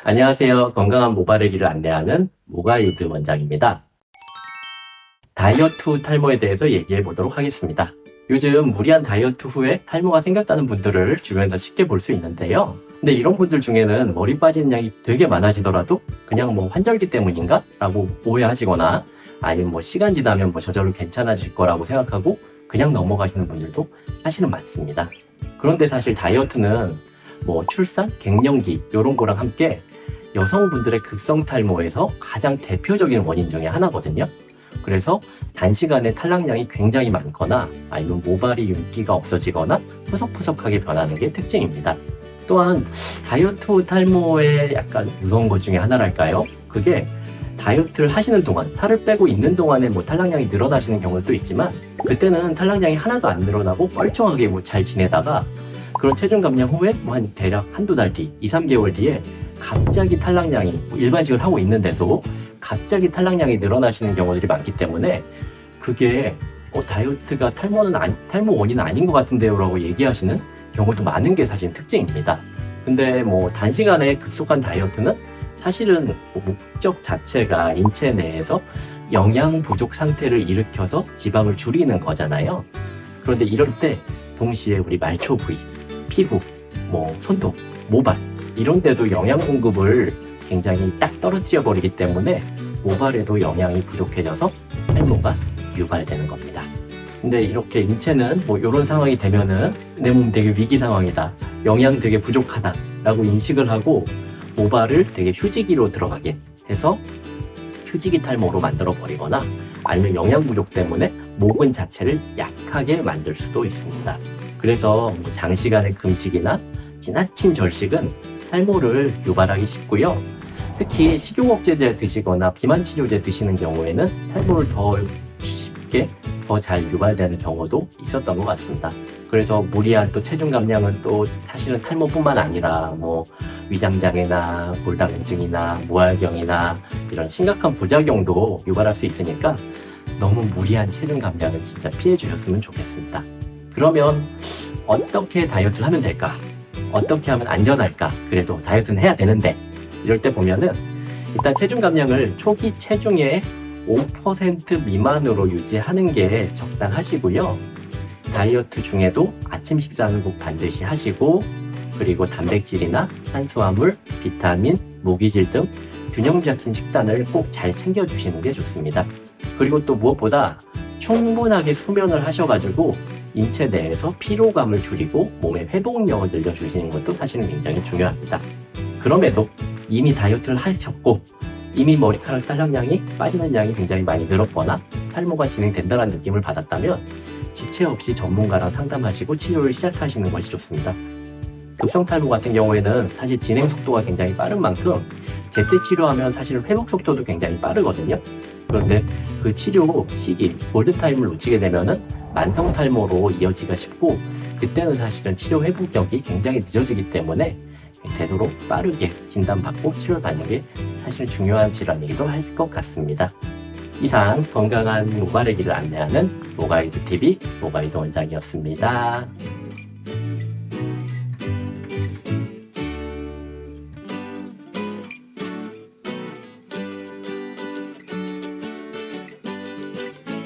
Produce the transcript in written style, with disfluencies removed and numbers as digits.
안녕하세요. 건강한 모발의기를 안내하는 모가이드 원장입니다. 다이어트 후 탈모에 대해서 얘기해 보도록 하겠습니다. 요즘 무리한 다이어트 후에 탈모가 생겼다는 분들을 주변에서 쉽게 볼 수 있는데요. 근데 이런 분들 중에는 머리 빠지는 양이 되게 많아지더라도 그냥 환절기 때문인가? 라고 오해하시거나 아니면 시간 지나면 저절로 괜찮아질 거라고 생각하고 그냥 넘어가시는 분들도 사실은 많습니다. 그런데 사실 다이어트는 출산, 갱년기 이런 거랑 함께 여성분들의 급성 탈모에서 가장 대표적인 원인 중에 하나거든요. 그래서 단시간에 탈락량이 굉장히 많거나 아니면 모발이 윤기가 없어지거나 푸석푸석하게 변하는 게 특징입니다. 또한 다이어트 후 탈모의 약간 무서운 것 중에 하나랄까요? 그게 다이어트를 하시는 동안, 살을 빼고 있는 동안에 탈락량이 늘어나시는 경우도 있지만 그때는 탈락량이 하나도 안 늘어나고 뻘쩡하게 잘 지내다가 그런 체중 감량 후에 대략 한두 달 뒤, 2, 3개월 뒤에 갑자기 탈락량이 일반식을 하고 있는데도 갑자기 탈락량이 늘어나시는 경우들이 많기 때문에 그게 다이어트가 탈모 원인은 아닌 것 같은데요 라고 얘기하시는 경우도 많은 게 사실 특징입니다. 근데 단시간에 급속한 다이어트는 사실은 목적 자체가 인체 내에서 영양 부족 상태를 일으켜서 지방을 줄이는 거잖아요. 그런데 이럴 때 동시에 우리 말초 부위, 피부, 손톱, 모발 이런 데도 영양 공급을 굉장히 딱 떨어뜨려 버리기 때문에 모발에도 영양이 부족해져서 탈모가 유발되는 겁니다. 근데 이렇게 인체는 이런 상황이 되면은 내 몸 되게 위기 상황이다, 영양 되게 부족하다 라고 인식을 하고 모발을 되게 휴지기로 들어가게 해서 휴지기 탈모로 만들어 버리거나 아니면 영양 부족 때문에 모근 자체를 약하게 만들 수도 있습니다. 그래서 장시간의 금식이나 지나친 절식은 탈모를 유발하기 쉽고요. 특히 식욕억제제 드시거나 비만 치료제 드시는 경우에는 탈모를 더 쉽게 더 잘 유발되는 경우도 있었던 것 같습니다. 그래서 무리한 또 체중 감량은 또 사실은 탈모뿐만 아니라 위장장애나 골다공증이나 무활경이나 이런 심각한 부작용도 유발할 수 있으니까 너무 무리한 체중 감량은 진짜 피해 주셨으면 좋겠습니다. 그러면 어떻게 다이어트를 하면 될까? 어떻게 하면 안전할까? 그래도 다이어트는 해야 되는데 이럴 때 보면은 일단 체중 감량을 초기 체중의 5% 미만으로 유지하는 게 적당하시고요. 다이어트 중에도 아침 식사는 꼭 반드시 하시고 그리고 단백질이나 탄수화물, 비타민, 무기질 등 균형 잡힌 식단을 꼭 잘 챙겨주시는 게 좋습니다. 그리고 또 무엇보다 충분하게 수면을 하셔가지고 인체 내에서 피로감을 줄이고 몸의 회복력을 늘려주시는 것도 사실은 굉장히 중요합니다. 그럼에도 이미 다이어트를 하셨고 이미 머리카락 탈락량이 빠지는 양이 굉장히 많이 늘었거나 탈모가 진행된다는 느낌을 받았다면 지체 없이 전문가랑 상담하시고 치료를 시작하시는 것이 좋습니다. 급성 탈모 같은 경우에는 사실 진행 속도가 굉장히 빠른 만큼 제때 치료하면 사실 회복 속도도 굉장히 빠르거든요. 그런데 그 치료 시기, 골든타임을 놓치게 되면은 만성 탈모로 이어지기가 쉽고 그때는 사실은 치료 회복력이 굉장히 늦어지기 때문에 되도록 빠르게 진단받고 치료를 받는 게 사실 중요한 질환이기도 할 것 같습니다. 이상 건강한 모발의기를 안내하는 모가이드 TV 모가이드 원장이었습니다.